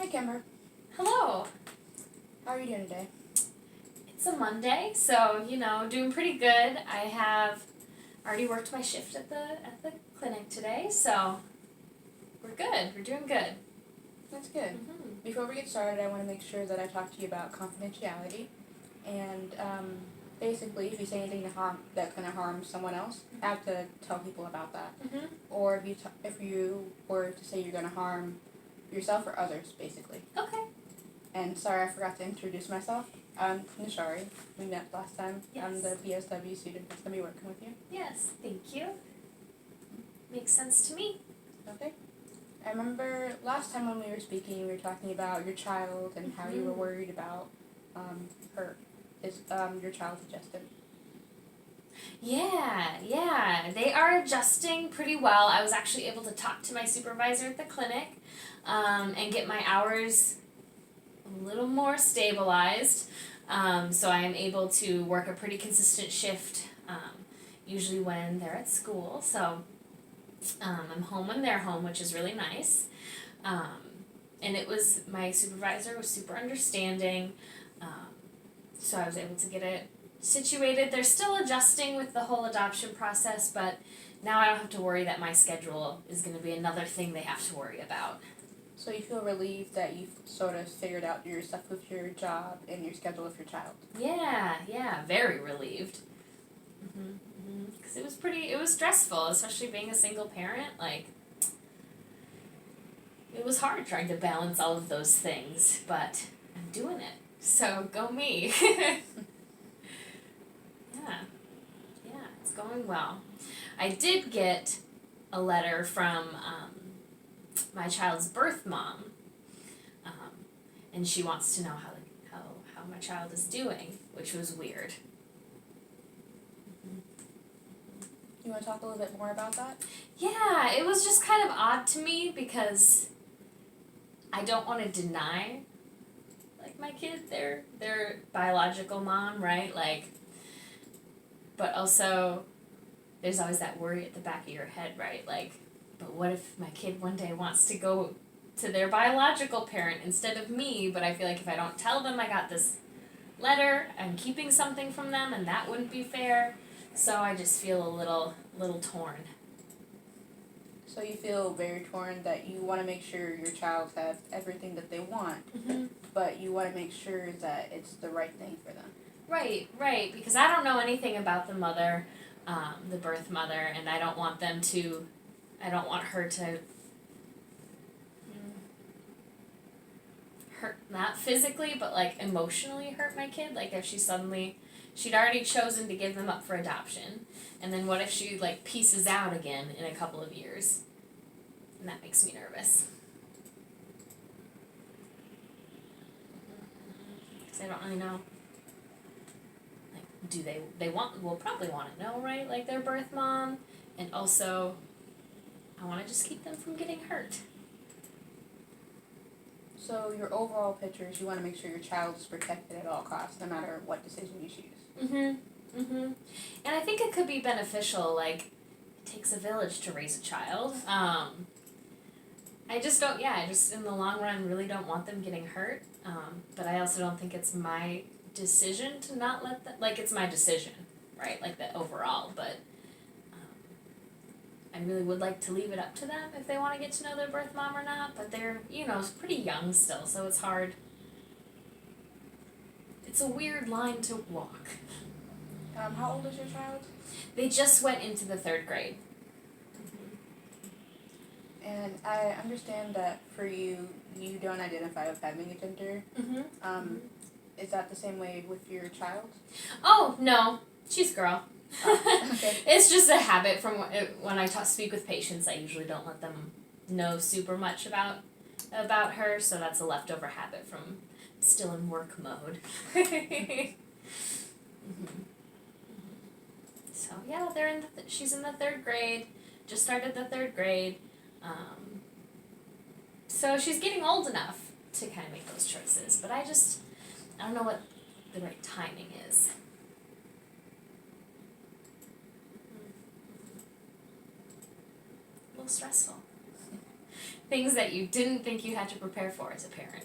Kimber. Hello. How are you doing today? It's a Monday, so, doing pretty good. I have already worked my shift at the clinic today, so we're good. We're doing good. That's good. Mm-hmm. Before we get started, I want to make sure that I talk to you about confidentiality. And basically, if you say anything that's going to harm someone else, I have to tell people about that. Mm-hmm. Or if you were to say you're going to harm yourself or others, basically. Okay. And sorry, I forgot to introduce myself. I'm Nishari. We met last time. Yes. I'm the BSW student that's going to be working with you. Yes, thank you. Makes sense to me. Okay. I remember last time when we were speaking, we were talking about your child and how you were worried about her. Is your child adjusted? Yeah. They are adjusting pretty well. I was actually able to talk to my supervisor at the clinic and get my hours a little more stabilized. So I am able to work a pretty consistent shift, usually when they're at school. So I'm home when they're home, which is really nice. And my supervisor was super understanding. So I was able to get it situated. They're still adjusting with the whole adoption process, but now I don't have to worry that my schedule is going to be another thing they have to worry about. So you feel relieved that you've sort of figured out your stuff with your job and your schedule with your child? Yeah, very relieved. Because it was stressful, especially being a single parent. It was hard trying to balance all of those things, but I'm doing it. So go me. Yeah, it's going well. I did get a letter from my child's birth mom, and she wants to know how my child is doing, which was weird. You want to talk a little bit more about that? Yeah, it was just kind of odd to me because I don't want to deny my kid their biological mom, right? But also there's always that worry at the back of your head, right? But what if my kid one day wants to go to their biological parent instead of me, but I feel like if I don't tell them I got this letter, I'm keeping something from them, and that wouldn't be fair. So I just feel a little torn. So you feel very torn that you want to make sure your child has everything that they want, but you want to make sure that it's the right thing for them. Right, because I don't know anything about the mother, the birth mother, and I don't want her to hurt, not physically, but emotionally hurt my kid. If she'd already chosen to give them up for adoption, and then what if she pieces out again in a couple of years? And that makes me nervous. Because I don't really know. Do they will probably want to know, right? Their birth mom, and also I want to just keep them from getting hurt. So your overall picture is you want to make sure your child is protected at all costs, no matter what decision you choose. And I think it could be beneficial. It takes a village to raise a child. I just in the long run really don't want them getting hurt. But I also don't think it's my decision to not let them, it's my decision, right? The overall, but I really would like to leave it up to them if they want to get to know their birth mom or not, but they're, pretty young still, so it's hard. It's a weird line to walk. How old is your child? They just went into the 3rd grade. And I understand that for you don't identify with having a gender. Is that the same way with your child? Oh, no. She's a girl. Oh, okay. It's just a habit from when I speak with patients. I usually don't let them know super much about her, so that's a leftover habit from still in work mode. So yeah, she's in the 3rd grade. Just started the 3rd grade. So she's getting old enough to kind of make those choices, but I don't know what the right timing is. A little stressful. things that you didn't think you had to prepare for as a parent.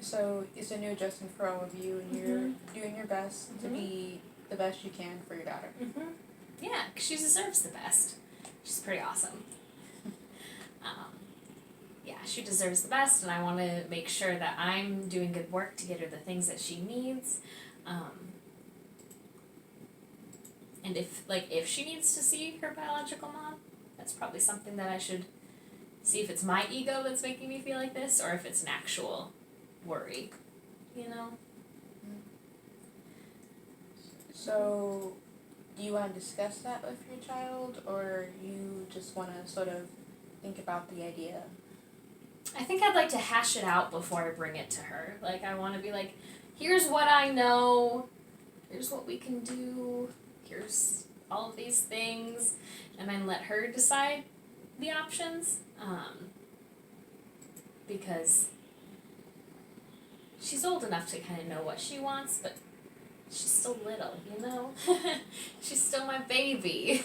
So it's a new adjustment for all of you, and you're doing your best to be the best you can for your daughter. Yeah, 'cause she deserves the best. She's pretty awesome. Yeah, she deserves the best, and I want to make sure that I'm doing good work to get her the things that she needs. And if she needs to see her biological mom, that's probably something that I should see if it's my ego that's making me feel like this, or if it's an actual worry, you know? So, do you want to discuss that with your child, or you just want to sort of think about the idea? I think I'd like to hash it out before I bring it to her. Like, I want to be like, here's what I know, here's what we can do, here's all of these things, and then let her decide the options, because she's old enough to kind of know what she wants, but she's still little, you know? She's still my baby.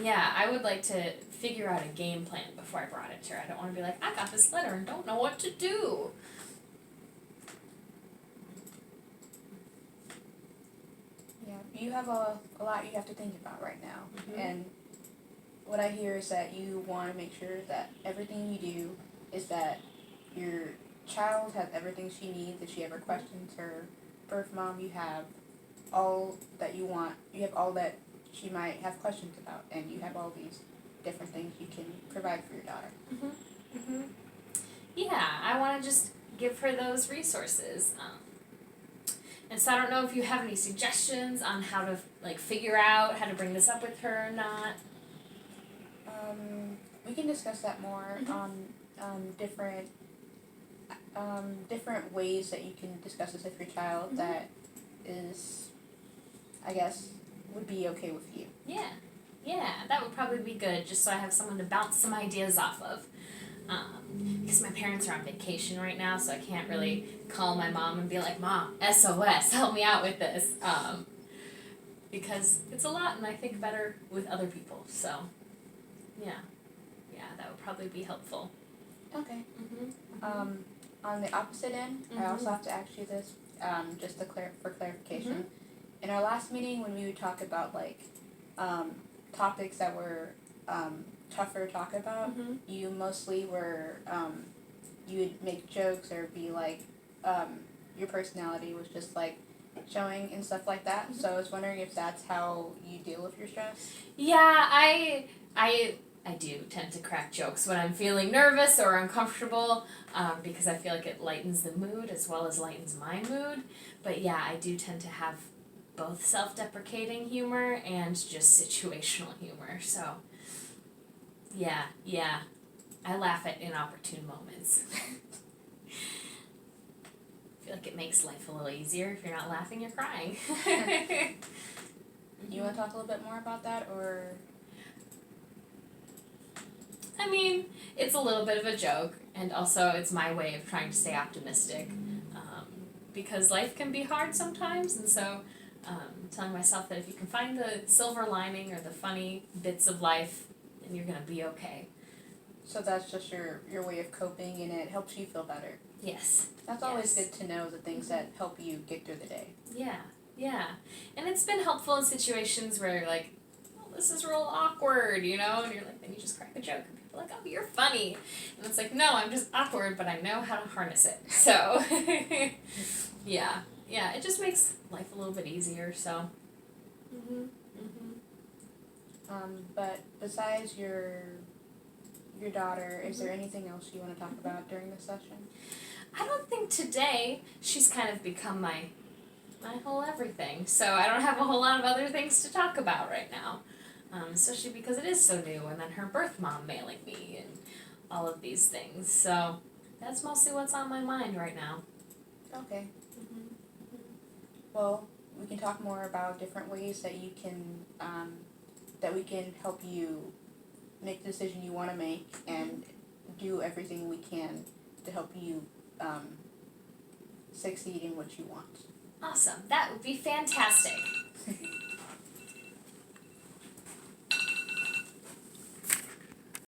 Yeah, I would like to figure out a game plan before I brought it to her. I don't want to be like, I got this letter and don't know what to do. Yeah, you have a lot you have to think about right now. And what I hear is that you want to make sure that everything you do is that your child has everything she needs. If she ever questions her birth mom, you have all that you want. You have all that she might have questions about, and you have all these different things you can provide for your daughter. Yeah, I want to just give her those resources. And so I don't know if you have any suggestions on how to figure out how to bring this up with her or not. We can discuss that more on different ways that you can discuss this with your child that is, I guess, would be okay with you. Yeah, that would probably be good, just so I have someone to bounce some ideas off of. Because my parents are on vacation right now, so I can't really call my mom and be like, Mom, SOS, help me out with this. Because it's a lot, and I think better with other people, so yeah, that would probably be helpful. Okay. On the opposite end, I also have to ask you this, just for clarification. In our last meeting, when we would talk about topics that were tougher to talk about, you mostly were you would make jokes or be like your personality was just showing and stuff like that. So I was wondering if that's how you deal with your stress. Yeah, I do tend to crack jokes when I'm feeling nervous or uncomfortable, because I feel like it lightens the mood as well as lightens my mood. But yeah, I do tend to have both self-deprecating humor and just situational humor. So yeah, I laugh at inopportune moments. I feel like it makes life a little easier. If you're not laughing, you're crying. You want to talk a little bit more about that, or? I mean, it's a little bit of a joke, and also it's my way of trying to stay optimistic, because life can be hard sometimes, and so telling myself that if you can find the silver lining or the funny bits of life, then you're going to be okay. So that's just your way of coping, and it helps you feel better. Yes. That's always good to know, the things that help you get through the day. Yeah. And it's been helpful in situations where you're like, oh, this is real awkward, you know? And you're like, then you just crack a joke, and people are like, oh, you're funny. And it's like, no, I'm just awkward, but I know how to harness it. So, yeah, it just makes life a little bit easier, so. But besides your daughter, is there anything else you want to talk about during this session? I don't think today she's kind of become my whole everything, so I don't have a whole lot of other things to talk about right now, especially because it is so new, and then her birth mom mailing me and all of these things, so that's mostly what's on my mind right now. Okay. Well, we can talk more about different ways that you can that we can help you make the decision you want to make and do everything we can to help you succeed in what you want. Awesome. That would be fantastic.